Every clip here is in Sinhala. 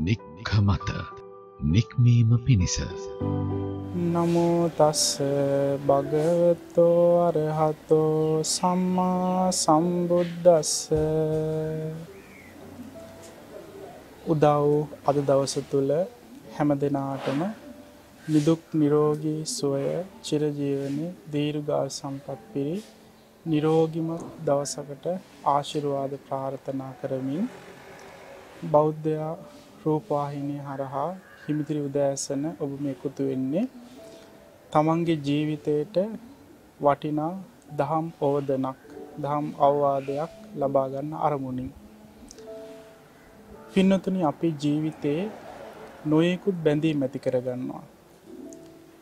නික්ඛමත නික්මීම පිණිස. නමෝ තස්ස භගවතෝ අරහතෝ සම්මා සම්බුද්දස්ස. උදා වූ අද දවස තුල හැම දිනාටම නිදුක් නිරෝගී සුවය චිරජීවනයේ දීර්ඝායු සම්පත් පිරි නිරෝගීම දවසකට ආශිර්වාද ප්‍රාර්ථනා කරමින් බෞද්ධ රූපවාහිනිය හරහා හිමිතිරි උදෑසන ඔබ මේ එකතු වෙන්නේ තමන්ගේ ජීවිතයට වටිනා දහම් ඕදනක් දහම් අවවාදයක් ලබා ගන්න අරමුණින්. පින්නතුනි, අපේ ජීවිතේ නොයෙකුත් බැඳීම් ඇති කරගන්නවා.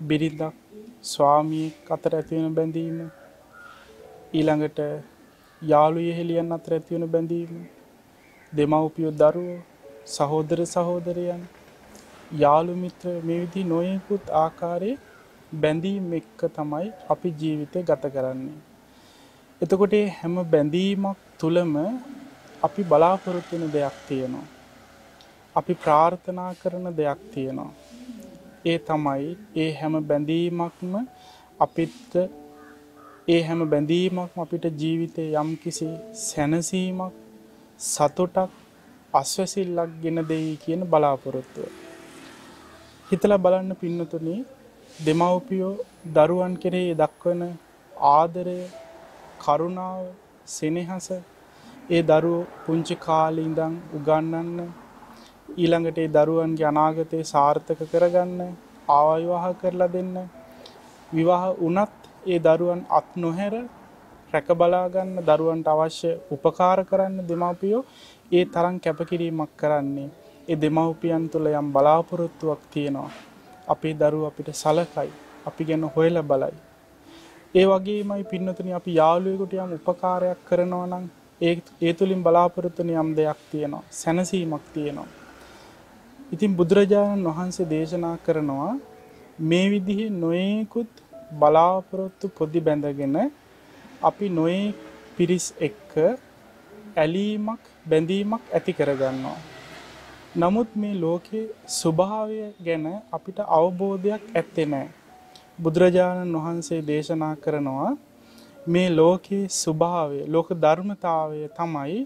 බිරිඳක් ස්වාමියෙක් අතර ඇති වෙන බැඳීම, ඊළඟට යාළු යෙහෙලියන් අතර ඇති වෙන බැඳීම, දෙමව්පියෝ දරුවෝ, සහෝදර සහෝදරයන්, යාළු මිත්‍ර, මේ විදිහ නොයෙකුත් ආකාරයේ බැඳීම් එක්ක තමයි අපි ජීවිතය ගත කරන්නේ. එතකොට මේ හැම බැඳීමක් තුලම අපි බලාපොරොත්තු වෙන දෙයක් තියෙනවා. අපි ප්‍රාර්ථනා කරන දෙයක් තියෙනවා. ඒ තමයි ඒ හැම බැඳීමක්ම අපිට ජීවිතේ යම්කිසි සැනසීමක්, සතුටක්, අස්වැසිල්ලක් ගෙන දෙයි කියන බලාපොරොත්තුව. හිතලා බලන්න පින්නතුනි, දෙමව්පියෝ දරුවන් කෙරෙහි දක්වන ආදරය, කරුණාව, සෙනෙහස, ඒ දරුවෝ පුංචි කාලේ ඉඳන් උගන්වන්න, ඊළඟට ඒ දරුවන්ගේ අනාගතේ සාර්ථක කරගන්න, ආවිවාහ කරලා දෙන්න, විවාහ වුණත් ඒ දරුවන් අත් නොහැර රැක බලා ගන්න, දරුවන්ට අවශ්‍ය උපකාර කරන්න දෙමව්පියෝ ඒ තරම් කැපකිරීමක් කරන්නේ. ඒ දෙමව්පියන් තුළ යම් බලාපොරොත්තුවක් තියෙනවා. අපේ දරුවෝ අපිට සලකයි, අපි ගැන හොයලා බලයි. ඒ වගේමයි පින්නතුනි, අපි යාළුවෙකුට යම් උපකාරයක් කරනවා නම් ඒ තුලින් බලාපොරොත්තු වෙන යම් දෙයක් තියෙනවා, සැනසීමක් තියෙනවා. ඉතින් බුදුරජාණන් වහන්සේ දේශනා කරනවා මේ විදිහේ නොයෙකුත් බලාපොරොත්තු පොදි බැඳගෙන අපි නොයෙක් පිරිස් එක්ක ඇලීමක්, බැඳීමක් ඇති කරගන්නවා. නමුත් මේ ලෝකේ ස්වභාවය ගැන අපිට අවබෝධයක් ඇත්තේ නැහැ. බුදුරජාණන් වහන්සේ දේශනා කරනවා මේ ලෝකේ ස්වභාවය, ලෝක ධර්මතාවය තමයි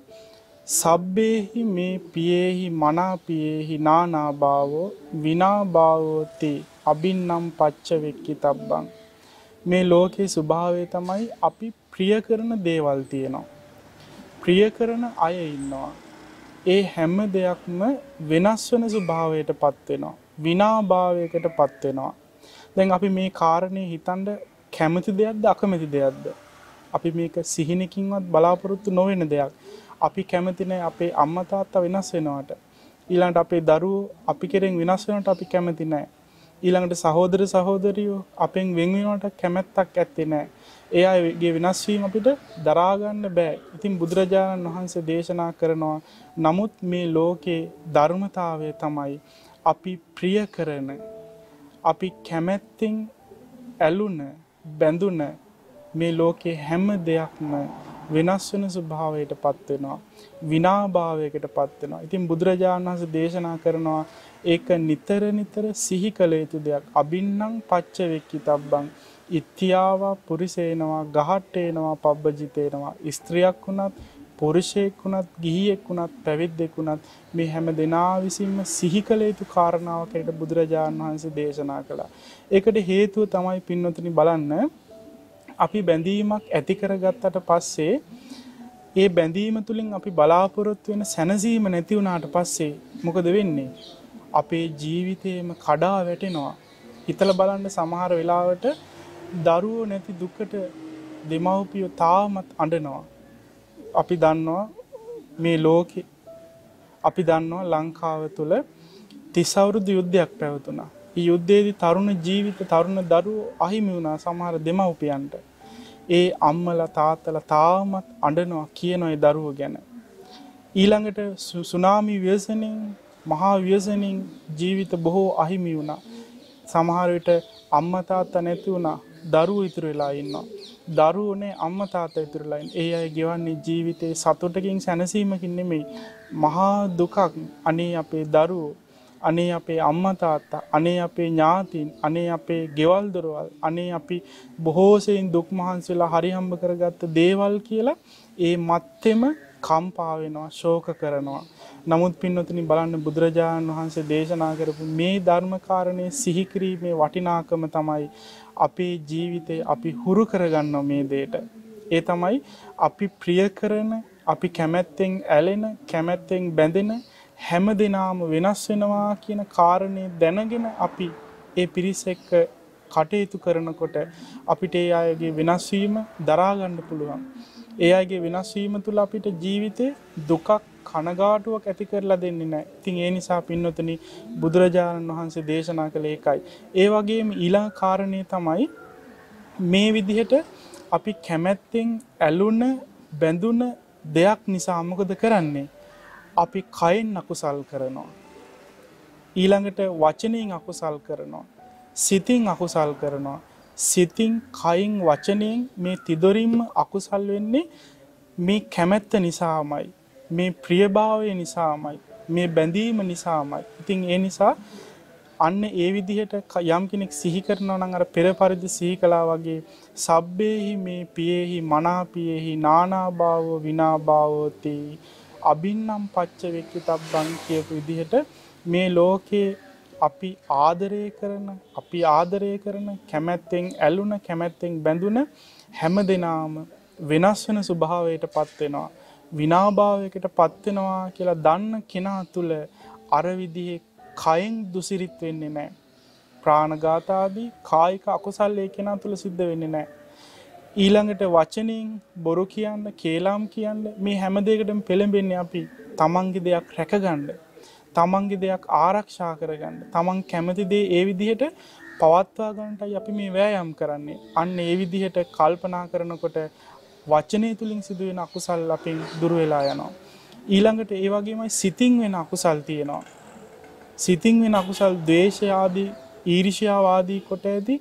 සබ්බේහි මේ පියේහි මනාපියේහි නානාභාවෝ විනාභාවෝති අබින්නම් පච්ච වෙක්කිතබ්බං. මේ ලෝකේ ස්වභාවය තමයි අපි ප්‍රිය කරන දේවල් තියෙනවා, ප්‍රිය කරන අය ඉන්නවා. ඒ හැම දෙයක්ම වෙනස් වෙන ස්වභාවයටපත් වෙනවා, විනාභාවයකටපත් වෙනවා. දැන් අපි මේ කාරණේ හිතන්න කැමති දෙයක්ද අකමැති දෙයක්ද? අපි මේක සිහිනකින්වත් බලාපොරොත්තු නොවන දෙයක්. අපි කැමති නැහැ අපේ අම්මා තාත්තා වෙනස් වෙනවට. ඊළඟට අපේ දරුවෝ අපි කෙරෙන් වෙනස් වෙනවට අපි කැමති නැහැ. ඊළඟට සහෝදර සහෝදරියෝ අපෙන් වෙන් වෙනවට කැමැත්තක් ඇත්තේ නැහැ. ඒ අයගේ වෙනස් වීම අපිට දරා ගන්න බෑ. ඉතින් බුදුරජාණන් වහන්සේ දේශනා කරනවා නමුත් මේ ලෝකේ ධර්මතාවය තමයි අපි ප්‍රිය කරන, අපි කැමැත්තෙන් ඇලුන, බැඳුන මේ ලෝකේ හැම දෙයක්ම වෙනස් වෙන ස්වභාවයටපත් වෙනවා, විනාභාවයකටපත් වෙනවා. ඉතින් බුදුරජාණන් වහන්සේ දේශනා කරනවා ඒක නිතර නිතර සිහි කළ යුතු දෙයක්. අබින්නම් පච්ච වෙක්කිතබ්බං. ඉත්‍යාවා පුරිසේනවා ගහට්ටේනවා පබ්බජිතේනවා. ස්ත්‍රියක් වුණත්, පුරුෂයෙක් වුණත්, ගිහියෙක් වුණත්, පැවිද්දෙක් වුණත් මේ හැම දෙනා විසින්ම සිහි කළ යුතු කාරණාවකට බුදුරජාණන් වහන්සේ දේශනා කළා. ඒකට හේතුව තමයි පින්වතුනි බලන්න, අපි බැඳීමක් ඇති කරගත්තට පස්සේ ඒ බැඳීම තුලින් අපි බලාපොරොත්තු වෙන සැනසීම නැති වුණාට පස්සේ මොකද වෙන්නේ? අපේ ජීවිතේම කඩා වැටෙනවා. හිතලා බලන්න, සමහර වෙලාවට දරුවෝ නැති දුකට දෙමව්පියෝ තාමත් අඬනවා. අපි දන්නවා මේ ලෝකේ, අපි දන්නවා ලංකාව තුළ 30 අවුරුදු යුද්ධයක් පැවතුණා. මේ යුද්ධයේදී තරුණ ජීවිත, තරුණ දරුවෝ අහිමි වුණා සමහර දෙමව්පියන්ට. ඒ අම්මලා තාත්තලා තාමත් අඬනවා කියනවා ඒ දරුවෝ ගැන. ඊළඟට සුනාමි ව්‍යසනයෙන්, මහා ව්‍යසනයෙන් ජීවිත බොහෝ අහිමි වුණා. සමහර විට අම්මා තාත්තා නැති වුණා, දරුවෝ ඉතුරු වෙලා ඉන්නවා. දරුවෝනේ අම්මා තාත්තා ඉතුරු වෙලා ඉන්නේ. ඒ අය ගෙවන්නේ ජීවිතේ සතුටකින්, සැනසීමකින් නෙමෙයි, මහා දුකක්. අනේ අපේ දරුවෝ අනේ අපේ අම්මා තාත්තා, අනේ අපේ ඥාතීන්, අනේ අපේ ගෙවල් දොරවල්, අනේ අපි බොහෝ සෙයින් දුක් මහන්සිලා හරි හම්බ කරගත්ත දේවල් කියලා ඒ මත්තෙම කම්පා වෙනවා, ශෝක කරනවා. නමුත් පින්වතුනි බලන්න බුදුරජාණන් වහන්සේ දේශනා කරපු මේ ධර්ම කාරණේ සිහි කිරීමේ වටිනාකම තමයි අපේ ජීවිතේ අපි හුරු කරගන්නවා මේ දෙයට. ඒ තමයි අපි ප්‍රිය කරන, අපි කැමැත්තෙන් ඇලෙන, කැමැත්තෙන් බැඳෙන හැම දිනාම වෙනස් වෙනවා කියන කාරණේ දැනගෙන අපි ඒ පිරිස එක්ක කටයුතු කරනකොට අපිට ඒ අයගේ වෙනස් වීම දරා ගන්න පුළුවන්. ඒ අයගේ වෙනස් වීම තුළ අපිට ජීවිතේ දුකක්, කනගාටුවක් ඇති කරලා දෙන්නේ නැහැ. ඉතින් ඒ නිසා පින්වතුනි බුදුරජාණන් වහන්සේ දේශනා කළේ ඒකයි. ඒ වගේම ඊළඟ කාරණේ තමයි මේ විදිහට අපි කැමැත්තෙන් ඇලුන, බැඳුන දෙයක් නිසා මොකද කරන්නේ? අපි කයෙන් අකුසල් කරනවා. ඊළඟට වචනයෙන් අකුසල් කරනවා. සිතින් අකුසල් කරනවා. සිතින්, කයින්, වචනයෙන් මේ තිදොරින්ම අකුසල් වෙන්නේ මේ කැමැත්ත නිසාමයි. මේ ප්‍රියභාවය නිසාමයි. මේ බැඳීම නිසාමයි. ඉතින් ඒ නිසා අන්න ඒ විදිහට යම් කෙනෙක් සිහි කරනවා නම් අර පෙර පරිදි සිහි කළා වගේ සබ්බේහි මේ පියේහි මනාපියේහි නානාභාවෝ විනාභාවෝති අබින්නම් පච්ච වෙක්කිතබ්බං කියපු විදිහට මේ ලෝකේ අපි ආදරය කරන කැමැත්තෙන් ඇලුන, කැමැත්තෙන් බැඳුන හැම දිනාම වෙනස් වෙන ස්වභාවයට පත් වෙනවා, විනාභාවයකට පත් වෙනවා කියලා දන්න කෙනා තුල අර විදිහේ කයෙන් දුසිරිත වෙන්නේ නැහැ. ප්‍රාණඝාත ආදී කායික අකුසල් ඒ කෙනා තුල සිද්ධ වෙන්නේ නැහැ. ඊළඟට වචනෙන් බොරු කියන්න, කේලම් කියන්න මේ හැම දෙයකටම පෙළඹෙන්නේ අපි තමන්ගේ දෙයක් රැකගන්න, තමන්ගේ දෙයක් ආරක්ෂා කරගන්න, තමන් කැමති දේ ඒ විදිහට පවත්වා ගන්නටයි අපි මේ වෑයම් කරන්නේ. අන්න ඒ විදිහට කල්පනා කරනකොට වචනේ තුලින් සිදුවෙන අකුසල් අපෙන් දුර වෙලා යනවා. ඊළඟට ඒ වගේමයි සිතින් වෙන අකුසල් තියෙනවා. සිතින් වෙන අකුසල් ද්වේෂය ආදී, ඊර්ෂ්‍යාව ආදී කොට ඇති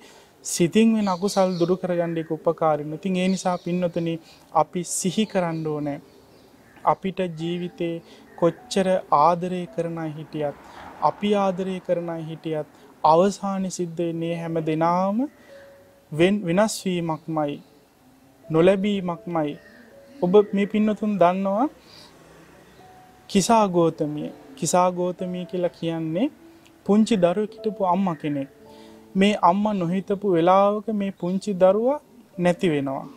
සිතින් වෙන අකුසල් දුරු කරගන්න එක උපකාරින්. ඉතින් ඒ නිසා පින්නතුනි අපි සිහි කරන්න ඕනේ. අපිට ජීවිතේ කොච්චර ආදරය කරන අය හිටියත්, අපි ආදරය කරන අය හිටියත් අවසානයේ සිද්ධ වෙන්නේ හැම දිනාම වෙනස් වීමක්මයි, නොලැබීමක්මයි. ඔබ මේ පින්නතුන් දන්නවා කිසා ගෝතමිය කියලා කියන්නේ පුංචි දරුවෙක් හිටපු අම්මා කෙනෙක්. මේ අම්මා නොහිතපු වෙලාවක මේ පුංචි දරුවා නැති වෙනවා,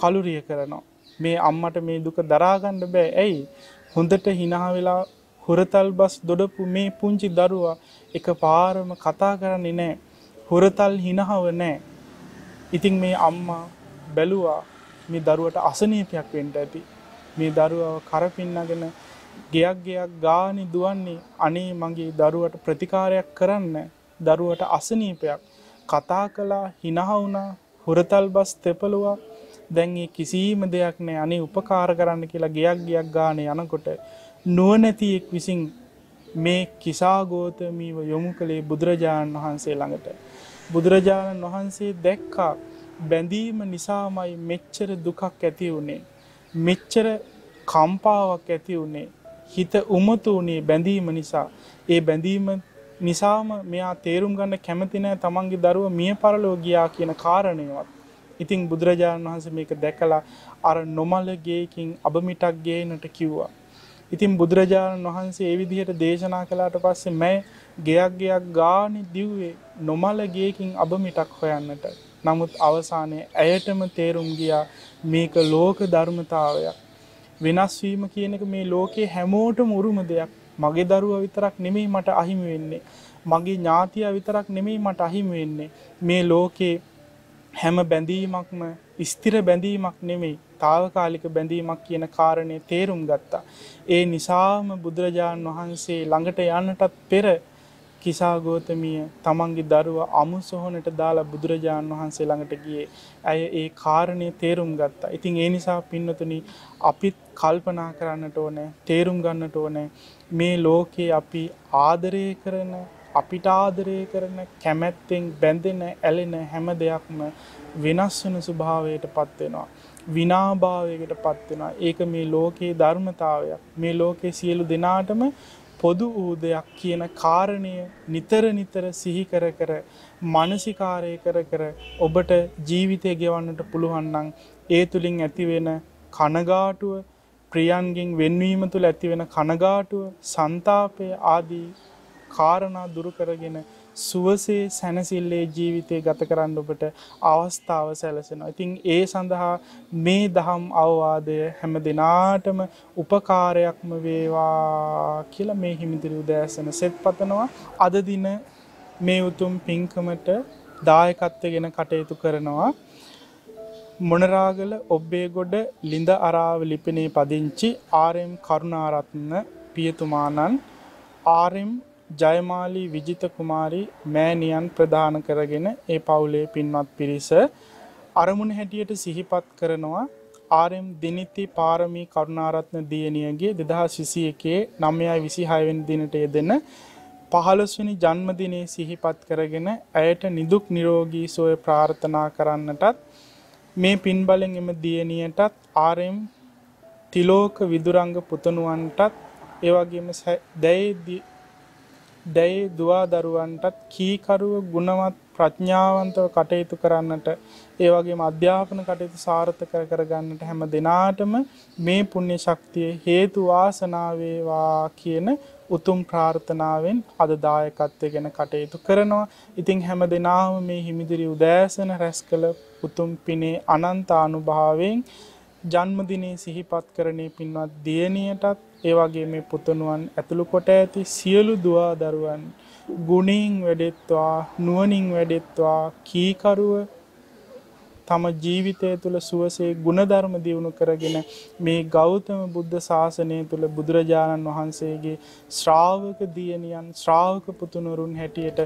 කලුරිය කරනවා. මේ අම්මට මේ දුක දරා ගන්න බෑ. ඇයි? හොඳට hina වෙලා හොරතල් බස් දොඩපු මේ පුංචි දරුවා එකපාරම කතා කරන්නේ නැහැ. හොරතල් හිනහව නැහැ. ඉතින් මේ අම්මා බැලුවා මේ දරුවට අසනීපයක් වෙන්න ඇති. මේ දරුවව කරපින්නගෙන ගයක් ගානේ දුවන්නේ, අනේ මගේ දරුවට ප්‍රතිකාරයක් කරන්න. දරුවට අසනීපයක්. කතා කළා, hina වුණා, හොරතල් බස් තෙපලුවා. දැන් මේ කිසිම දෙයක් නැහැ. අනේ උපකාර කරන්න කියලා ගයක් ගානේ යනකොට නුවණැතියෙක් විසින් මේ කිසා ගෝතමීව යොමු කළේ බුදුරජාණන් වහන්සේ ළඟට. බුදුරජාණන් වහන්සේ දැක්කා බැඳීම නිසාමයි මෙච්චර දුකක් ඇති වුනේ. මෙච්චර කම්පාවක් ඇති වුනේ. හිත උමතු වුනේ බැඳීම නිසා. ඒ බැඳීම නිසාම මෙයා තේරුම් ගන්න කැමති නැහැ තමන්ගේ දරුවා මිය පරලෝ ගියා කියන කාරණේවත්. ඉතින් බුදුරජාණන් වහන්සේ මේක දැකලා අර නොමල ගේකින් අබමිටක් ගේනට කිව්වා. ඉතින් බුදුරජාණන් වහන්සේ ඒ විදිහට දේශනා කළාට පස්සේ මම ගයක් ගානේ දිව්වේ නොමල ගේකින් අබමිටක් හොයන්නට. නමුත් අවසානයේ ඇයටම තේරුම් ගියා මේක ලෝක ධර්මතාවයක්. වෙනස් වීම කියන එක මේ ලෝකේ හැමෝටම උරුම දෙයක්. මගේ දරුවා විතරක් නෙමෙයි මට අහිමි වෙන්නේ. මගේ ඥාතියා විතරක් නෙමෙයි මට අහිමි වෙන්නේ. මේ ලෝකේ හැම බැඳීමක්ම ස්ථිර බැඳීමක් නෙමෙයි, తాවකාලික බැඳීමක් කියන කාරණේ තේරුම් ගත්තා. ඒ නිසාම බුදුරජාණන් වහන්සේ ළඟට යන්නටත් පෙර කිසා ගෝතමිය තමන්ගේ දරුවා අමුසොහනට දාලා බුදුරජාණන් වහන්සේ ළඟට ගියේ. ඇය ඒ කාරණේ තේරුම් ගත්තා. ඉතින් ඒ නිසා පින්නතුනි අපිත් කල්පනා කරන්නට ඕනේ, තේරුම් ගන්නට ඕනේ මේ ලෝකේ අපි ආදරය කරන, අපිට ආදරය කරන, කැමැත්තෙන් බැඳෙන, ඇලෙන හැම දෙයක්ම වෙනස් වෙන ස්වභාවයට පත් වෙනවා. විනාභාවයකට පත් වෙනවා. ඒක මේ ලෝකේ ධර්මතාවයක්. මේ ලෝකේ සියලු දෙනාටම පොදු වූ දෙයක් කියන කාරණය නිතර නිතර සිහි කර කර මානසිකාරය කර කර ඔබට ජීවිතය ගෙවන්නට පුළුවන් නම් ඒ තුලින් ඇතිවෙන කනගාටුව, ප්‍රියන්ගෙන් වෙන්වීම තුළ ඇතිවෙන කනගාටුව, ਸੰతాපය ආදී කාරණා දුරු කරගෙන සුවසේ සැනසෙල්ලේ ජීවිතය ගත කරන්න ඔබට අවස්ථාව සැලසෙනවා. ඉතින් ඒ සඳහා මේ දහම් අවවාදය හැම දිනාටම උපකාරයක්ම වේවා කියලා මේ හිමිදිරි උදෑසන සෙත් පතනවා. අද දින මේ උතුම් පින්කමට දායකත්වයෙන් කටයුතු කරනවා මොනරාගල ඔබ්බේගොඩ ලිඳ අරාව ලිපිනේ පදිංචි ආර්.එම්. කරුණාරත්න පියතුමාණන්, ආර්.එම්. ජයමාලි විජිත කුමාරි මෑණියන් ප්‍රදාන කරගෙන ඒ පවුලේ පින්වත් පිරිස අරමුණ හැටියට සිහිපත් කරනවා ආර්.එම්. දිනිති පාරමී කරුණාරත්න දියණියගේ 2021 9/26 වෙනි දිනට යෙදෙන 15 වෙනි ජන්මදිනයේ සිහිපත් කරගෙන ඇයට නිදුක් නිරෝගී සුවය ප්‍රාර්ථනා කරන්නටත් මේ පින් බලෙන් එම දියණියටත් ආර්.එම්. තිලෝක විදුරංග පුතණුවන්ටත් ඒ වගේම දැයේ දුවා දරුවන්ටත් කීකරුව ගුණවත් ප්‍රඥාවන්තව කටයුතු කරන්නට ඒ වගේම අධ්‍යාපන කටයුතු සාර්ථක කරගන්නට හැම දිනාටම මේ පුණ්‍ය ශක්තිය හේතු වාසනා වේවා කියන උතුම් ප්‍රාර්ථනාවෙන් අද දායකත්වයෙන් කටයුතු කරනවා. ඉතින් හැම දිනාම මේ හිමිදිරි උදෑසන රැස් කළ උතුම් පිනේ අනන්ත අනුභවයෙන් ජන්මදිනයේ සිහිපත් කරන්නේ පින්වත් දියණියටත් ඒ වගේ මේ පුතණුවන් ඇතුළු කොට ඇති සියලු දුවා දරුවන් ගුණින් වැඩෙත්වා, නුවණින් වැඩෙත්වා, කීකරුව තම ජීවිතය තුළ සුවසේ ගුණධර්ම දියුණු කරගෙන මේ ගෞතම බුද්ධ ශාසනය තුළ බුදුරජාණන් වහන්සේගේ ශ්‍රාවක දියණියන්, ශ්‍රාවක පුතුණුරුන් හැටියට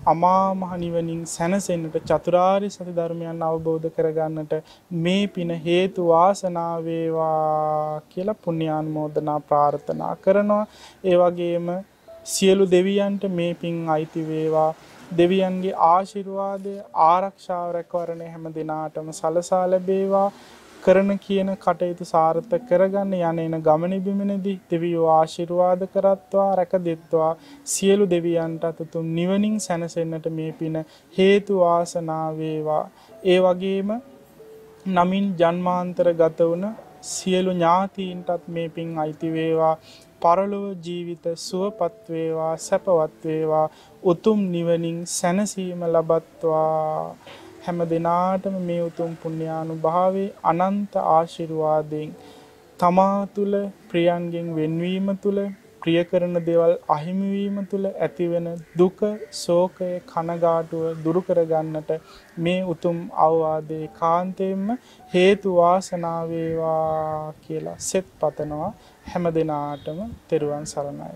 අමා මහ නිවනින් සැනසෙන්නට, චතුරාර්ය සත්‍ය ධර්මයන් අවබෝධ කරගන්නට මේ පින හේතු වාසනා වේවා කියලා පුණ්‍යානුමෝදනා ප්‍රාර්ථනා කරනවා. ඒ වගේම සියලු දෙවියන්ට මේ පින් අයිති වේවා. දෙවියන්ගේ ආශිර්වාදය, ආරක්ෂාව, රැකවරණය හැම දිනාටම සලසා ලැබේවා. කරන කියන කටයුතු සාර්ථක කරගන්න යන එන ගමන බිමනදී දෙවියෝ ආශිර්වාද කරත්වා, රැකදෙත්වා. සියලු දෙවියන්ට උතුම් නිවනින් සැනසෙන්නට මේ පින හේතු වාසනා වේවා. ඒ වගේම නමින් ජන්මාන්තර ගත වුණ සියලු ඥාතීන්ටත් මේ පින් අයිති වේවා. පරලොව ජීවිත සුවපත් වේවා, සැපවත් වේවා. උතුම් නිවනින් සැනසීම ලබත්වා. හැම දිනාටම මේ උතුම් පුණ්‍යානුභාවයේ අනන්ත ආශිර්වාදයෙන් තමා තුළ ප්‍රියන්ගෙන් වෙන්වීම තුළ, ප්‍රිය කරන දේවල් අහිමි වීම තුළ ඇතිවෙන දුක, ශෝකය, කනගාටුව දුරු කරගන්නට මේ උතුම් අවවාදයේ කාන්තේම හේතු වාසනා වේවා කියලා සෙත් පතනවා. හැම දිනාටම තෙරුවන් සරණයි.